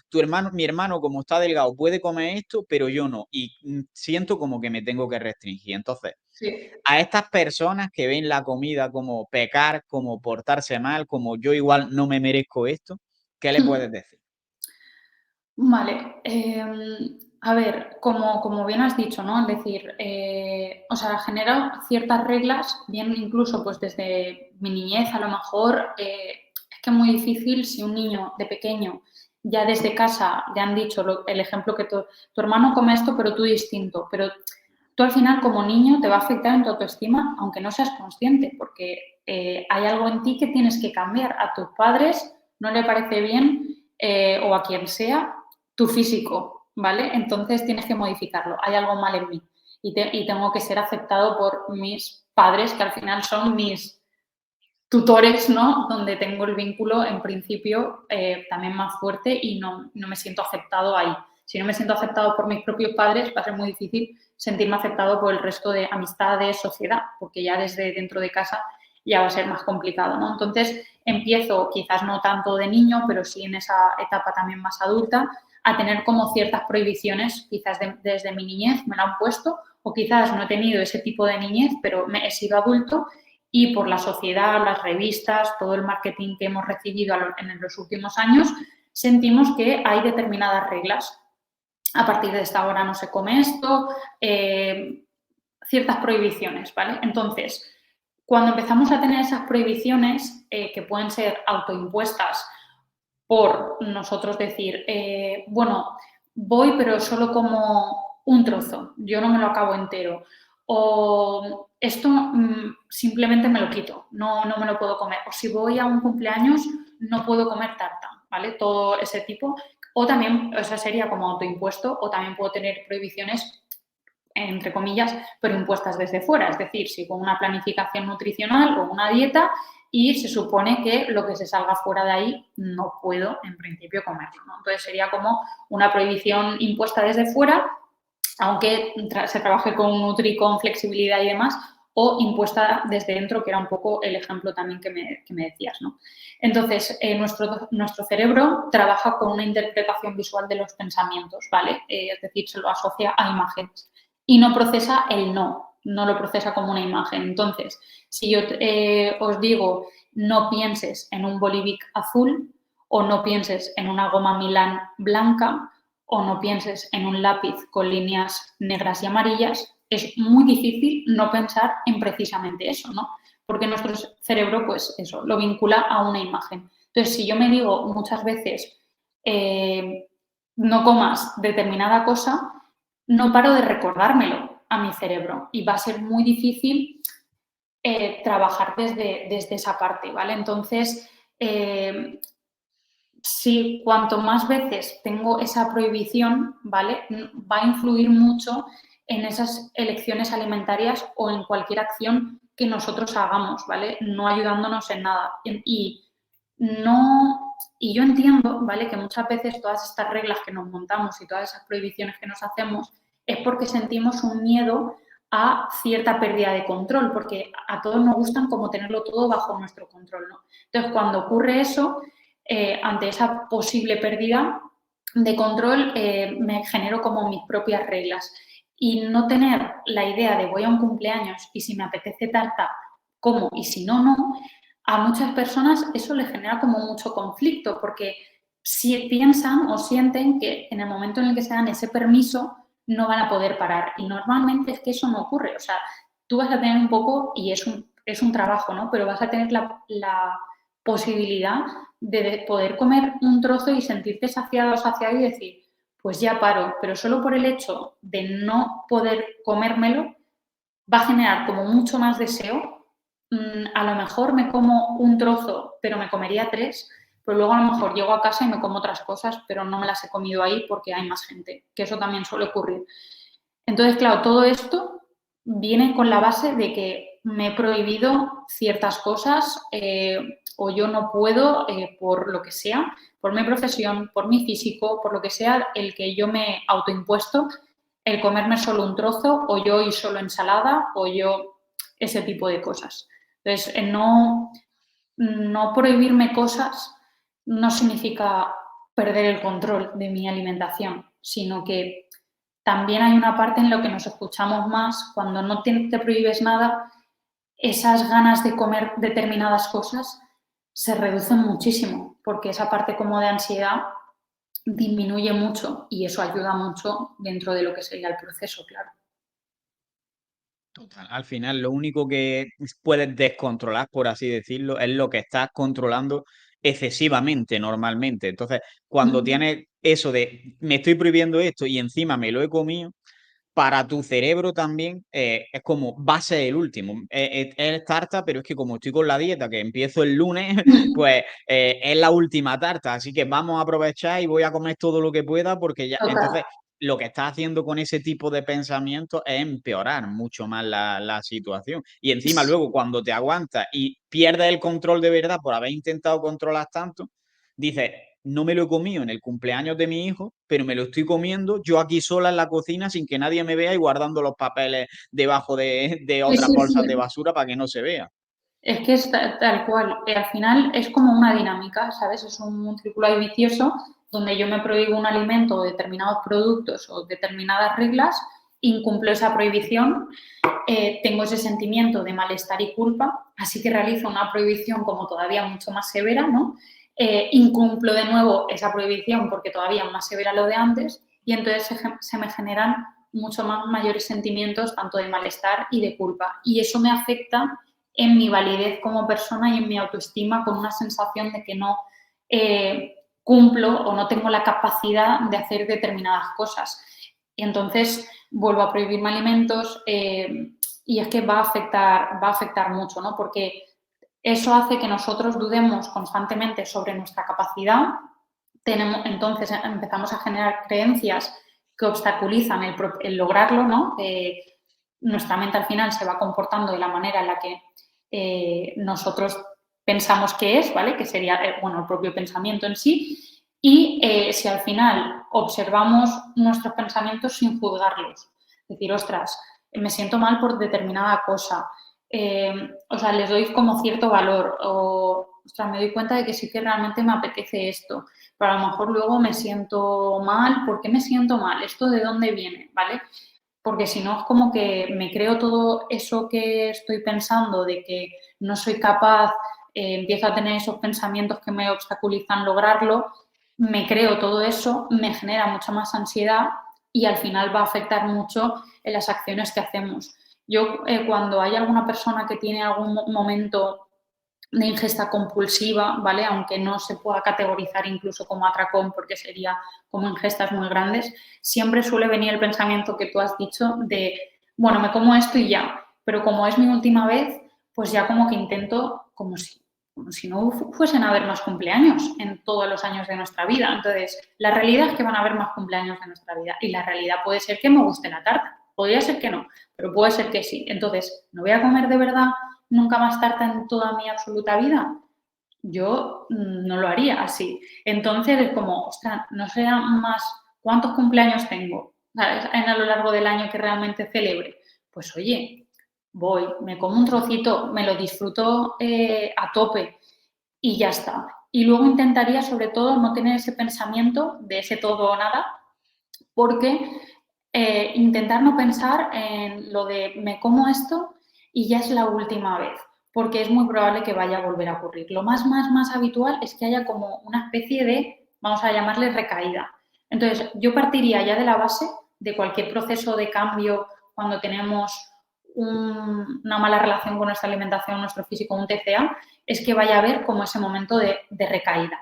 mi hermano como está delgado puede comer esto, pero yo no. Y siento como que me tengo que restringir. Entonces, sí. a estas personas que ven la comida como pecar, como portarse mal, como yo igual no me merezco esto, ¿qué le puedes decir? Vale. A ver, como bien has dicho, ¿no? Es decir, o sea, genera ciertas reglas, bien incluso pues desde mi niñez a lo mejor, es que es muy difícil si un niño de pequeño ya desde casa le han dicho el ejemplo que tu hermano come esto, pero tú distinto, pero tú al final como niño te va a afectar en tu autoestima, aunque no seas consciente, porque hay algo en ti que tienes que cambiar. A tus padres no le parece bien, o a quien sea, tu físico, ¿vale? Entonces tienes que modificarlo. Hay algo mal en mí y tengo que ser aceptado por mis padres, que al final son mis tutores, ¿no? Donde tengo el vínculo, en principio, también más fuerte y no me siento aceptado ahí. Si no me siento aceptado por mis propios padres, va a ser muy difícil sentirme aceptado por el resto de amistades, sociedad, porque ya desde dentro de casa ya va a ser más complicado, ¿no? Entonces, empiezo, quizás no tanto de niño, pero sí en esa etapa también más adulta, a tener como ciertas prohibiciones, quizás desde mi niñez me la han puesto, o quizás no he tenido ese tipo de niñez, pero he sido adulto y por la sociedad, las revistas, todo el marketing que hemos recibido en los últimos años, sentimos que hay determinadas reglas. A partir de esta hora no se come esto, ciertas prohibiciones, ¿vale? Entonces, cuando empezamos a tener esas prohibiciones, que pueden ser autoimpuestas por nosotros decir, bueno, voy pero solo como un trozo, yo no me lo acabo entero. O esto simplemente me lo quito, no me lo puedo comer. O si voy a un cumpleaños, no puedo comer tarta, ¿vale? Todo ese tipo. O también, esa sería como autoimpuesto, o también puedo tener prohibiciones, entre comillas, pero impuestas desde fuera. Es decir, si con una planificación nutricional o una dieta y se supone que lo que se salga fuera de ahí no puedo, en principio, comerlo, ¿no? Entonces, sería como una prohibición impuesta desde fuera, aunque se trabaje con Nutri, con flexibilidad y demás, o impuesta desde dentro, que era un poco el ejemplo también que me decías, ¿no? Entonces, nuestro cerebro trabaja con una interpretación visual de los pensamientos, ¿vale? Es decir, se lo asocia a imágenes y no procesa el no lo procesa como una imagen. Entonces, si yo os digo no pienses en un Bolivic azul o no pienses en una goma Milán blanca o no pienses en un lápiz con líneas negras y amarillas, es muy difícil no pensar en precisamente eso, ¿no? Porque nuestro cerebro, pues eso, lo vincula a una imagen. Entonces, si yo me digo muchas veces no comas determinada cosa, no paro de recordármelo a mi cerebro y va a ser muy difícil trabajar desde esa parte, ¿vale? Entonces, si cuanto más veces tengo esa prohibición, ¿vale? Va a influir mucho en esas elecciones alimentarias o en cualquier acción que nosotros hagamos, ¿vale? No ayudándonos en nada. Y yo entiendo, ¿vale? Que muchas veces todas estas reglas que nos montamos y todas esas prohibiciones que nos hacemos es porque sentimos un miedo a cierta pérdida de control, porque a todos nos gustan como tenerlo todo bajo nuestro control, ¿no? Entonces, cuando ocurre eso, ante esa posible pérdida de control, me genero como mis propias reglas. Y no tener la idea de voy a un cumpleaños y si me apetece tarta, como, y si no, no, a muchas personas eso les genera como mucho conflicto, porque si piensan o sienten que en el momento en el que se dan ese permiso no van a poder parar. Y normalmente es que eso no ocurre. O sea, tú vas a tener un poco, y es un trabajo, ¿no? Pero vas a tener la posibilidad de poder comer un trozo y sentirte saciado o saciado y decir, pues ya paro, pero solo por el hecho de no poder comérmelo va a generar como mucho más deseo. A lo mejor me como un trozo, pero me comería 3, pero luego a lo mejor llego a casa y me como otras cosas, pero no me las he comido ahí porque hay más gente, que eso también suele ocurrir. Entonces, claro, todo esto viene con la base de que me he prohibido ciertas cosas o yo no puedo, por lo que sea, por mi profesión, por mi físico, por lo que sea, el que yo me he autoimpuesto, el comerme solo un trozo o yo y solo ensalada o yo ese tipo de cosas. Entonces, no prohibirme cosas no significa perder el control de mi alimentación, sino que también hay una parte en la que nos escuchamos más. Cuando no te prohíbes nada, esas ganas de comer determinadas cosas se reducen muchísimo, porque esa parte como de ansiedad disminuye mucho y eso ayuda mucho dentro de lo que sería el proceso, claro. Total. Al final, lo único que puedes descontrolar, por así decirlo, es lo que estás controlando excesivamente normalmente. Entonces, cuando Mm. tienes eso de me estoy prohibiendo esto y encima me lo he comido, para tu cerebro también es como va a ser el último. Es tarta, pero es que como estoy con la dieta, que empiezo el lunes, pues es la última tarta. Así que vamos a aprovechar y voy a comer todo lo que pueda porque ya. Total. Entonces, lo que estás haciendo con ese tipo de pensamientos es empeorar mucho más la situación. Y encima luego cuando te aguantas y pierdes el control de verdad por haber intentado controlar tanto, dices, no me lo he comido en el cumpleaños de mi hijo, pero me lo estoy comiendo yo aquí sola en la cocina sin que nadie me vea y guardando los papeles debajo de Sí, otras sí, bolsas de sí. basura para que no se vea. Es que es tal cual. Al final es como una dinámica, ¿sabes? Es un círculo ahí vicioso donde yo me prohíbo un alimento o determinados productos o determinadas reglas, incumplo esa prohibición, tengo ese sentimiento de malestar y culpa, así que realizo una prohibición como todavía mucho más severa, ¿no? Incumplo de nuevo esa prohibición porque todavía es más severa lo de antes y entonces se me generan mucho más mayores sentimientos tanto de malestar y de culpa. Y eso me afecta en mi validez como persona y en mi autoestima con una sensación de que no cumplo o no tengo la capacidad de hacer determinadas cosas. Y entonces vuelvo a prohibirme alimentos y es que va a afectar mucho, ¿no? Porque eso hace que nosotros dudemos constantemente sobre nuestra capacidad. Entonces empezamos a generar creencias que obstaculizan el lograrlo, ¿no? Nuestra mente al final se va comportando de la manera en la que nosotros pensamos que es, ¿vale? Que sería, bueno, el propio pensamiento en sí. Y si al final observamos nuestros pensamientos sin juzgarlos, decir, ostras, me siento mal por determinada cosa, o sea, les doy como cierto valor o, ostras, me doy cuenta de que sí que realmente me apetece esto, pero a lo mejor luego me siento mal. ¿Por qué me siento mal? ¿Esto de dónde viene? ¿Vale? Porque si no es como que me creo todo eso que estoy pensando de que no soy capaz, empiezo a tener esos pensamientos que me obstaculizan lograrlo, me creo todo eso, me genera mucha más ansiedad y al final va a afectar mucho en las acciones que hacemos. Yo cuando hay alguna persona que tiene algún momento de ingesta compulsiva, ¿vale? Aunque no se pueda categorizar incluso como atracón porque sería como ingestas muy grandes, siempre suele venir el pensamiento que tú has dicho de, bueno, me como esto y ya, pero como es mi última vez, pues ya como que intento como si no fuesen a haber más cumpleaños en todos los años de nuestra vida. Entonces, la realidad es que van a haber más cumpleaños de nuestra vida y la realidad puede ser que me guste la tarta, podría ser que no, pero puede ser que sí. Entonces, ¿no voy a comer de verdad nunca más tarta en toda mi absoluta vida? Yo no lo haría así. Entonces es como, ostras, no sé más cuántos cumpleaños tengo, ¿sabes? A lo largo del año que realmente celebre. Pues oye, voy, me como un trocito, me lo disfruto a tope y ya está. Y luego intentaría sobre todo no tener ese pensamiento de ese todo o nada, porque intentar no pensar en lo de me como esto y ya es la última vez, porque es muy probable que vaya a volver a ocurrir. Lo más habitual es que haya como una especie de, vamos a llamarle recaída. Entonces, yo partiría ya de la base de cualquier proceso de cambio cuando tenemos una mala relación con nuestra alimentación, nuestro físico, un TCA, es que vaya a haber como ese momento de recaída.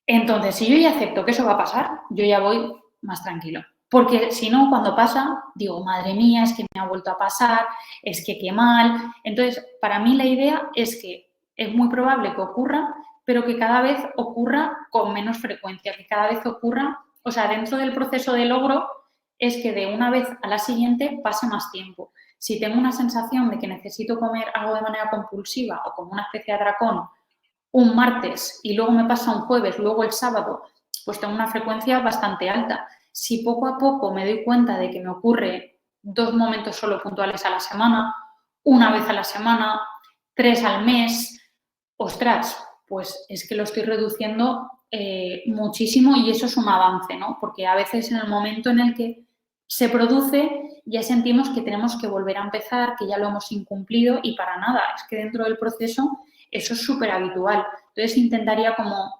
Entonces, si yo ya acepto que eso va a pasar, yo ya voy más tranquilo. Porque si no, cuando pasa, digo, madre mía, es que me ha vuelto a pasar, es que qué mal. Entonces, para mí la idea es que es muy probable que ocurra, pero que cada vez ocurra con menos frecuencia, que cada vez ocurra, o sea, dentro del proceso de logro, es que de una vez a la siguiente pase más tiempo. Si tengo una sensación de que necesito comer algo de manera compulsiva o como una especie de atracón un martes y luego me pasa un jueves, luego el sábado, pues tengo una frecuencia bastante alta. Si poco a poco me doy cuenta de que me ocurre 2 momentos solo puntuales a la semana, una vez a la semana, 3 al mes, ostras, pues es que lo estoy reduciendo muchísimo y eso es un avance, ¿no? Porque a veces en el momento en el que se produce ya sentimos que tenemos que volver a empezar, que ya lo hemos incumplido y para nada, es que dentro del proceso eso es súper habitual. Entonces intentaría como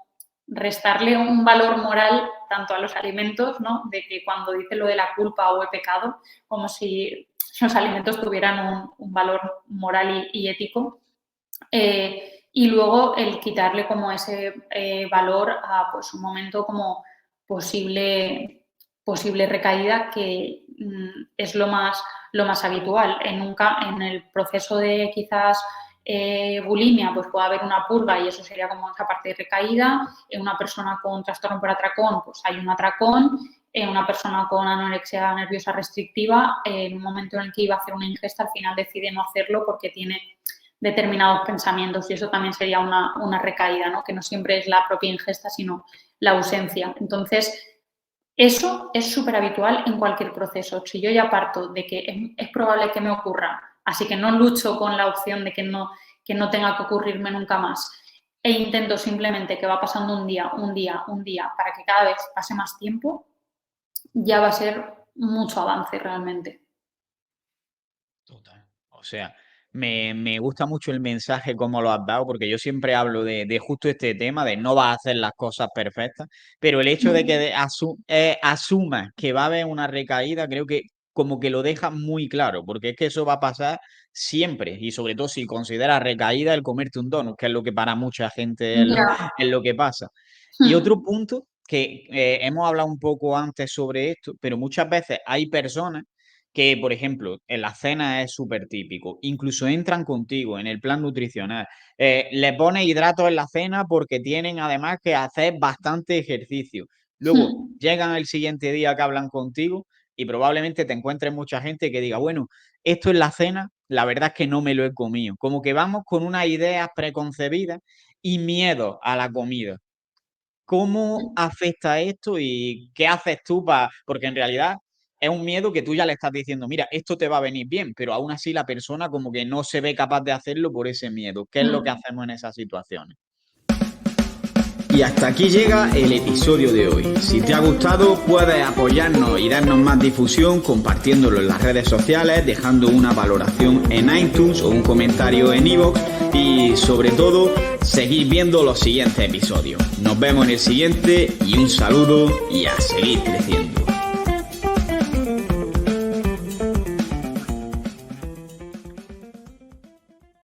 restarle un valor moral tanto a los alimentos, ¿no? De que cuando dice lo de la culpa o he pecado, como si los alimentos tuvieran un valor moral y ético. Y luego el quitarle como ese valor a pues, un momento como posible recaída, que es lo más habitual. En el proceso de quizás bulimia, pues puede haber una purga y eso sería como esa parte de recaída. En una persona con trastorno por atracón, pues hay un atracón. En una persona con anorexia nerviosa restrictiva, en un momento en el que iba a hacer una ingesta, al final decide no hacerlo porque tiene determinados pensamientos, y eso también sería una recaída, ¿no? Que no siempre es la propia ingesta, sino la ausencia. Entonces, eso es súper habitual en cualquier proceso. Si yo ya parto de que es probable que me ocurra, así que no lucho con la opción de que no tenga que ocurrirme nunca más, e intento simplemente que va pasando un día, para que cada vez pase más tiempo, ya va a ser mucho avance realmente. Total. O sea, me gusta mucho el mensaje como lo has dado, porque yo siempre hablo de justo este tema, de no vas a hacer las cosas perfectas, pero el hecho de que asumas que va a haber una recaída, creo que como que lo deja muy claro, porque es que eso va a pasar siempre, y sobre todo si consideras recaída el comerte un donut, que es lo que para mucha gente es lo que pasa. Y otro punto que hemos hablado un poco antes sobre esto, pero muchas veces hay personas que, por ejemplo, en la cena es súper típico, incluso entran contigo en el plan nutricional, le pones hidratos en la cena porque tienen además que hacer bastante ejercicio. Luego llegan el siguiente día que hablan contigo y probablemente te encuentres mucha gente que diga, bueno, esto es la cena, la verdad es que no me lo he comido. Como que vamos con unas ideas preconcebidas y miedo a la comida. ¿Cómo afecta esto y qué haces tú para...? Porque en realidad es un miedo que tú ya le estás diciendo, mira, esto te va a venir bien, pero aún así la persona como que no se ve capaz de hacerlo por ese miedo. ¿Qué es lo que hacemos en esas situaciones? Y hasta aquí llega el episodio de hoy. Si te ha gustado, puedes apoyarnos y darnos más difusión compartiéndolo en las redes sociales, dejando una valoración en iTunes o un comentario en iVoox y, sobre todo, seguir viendo los siguientes episodios. Nos vemos en el siguiente y un saludo y a seguir creciendo.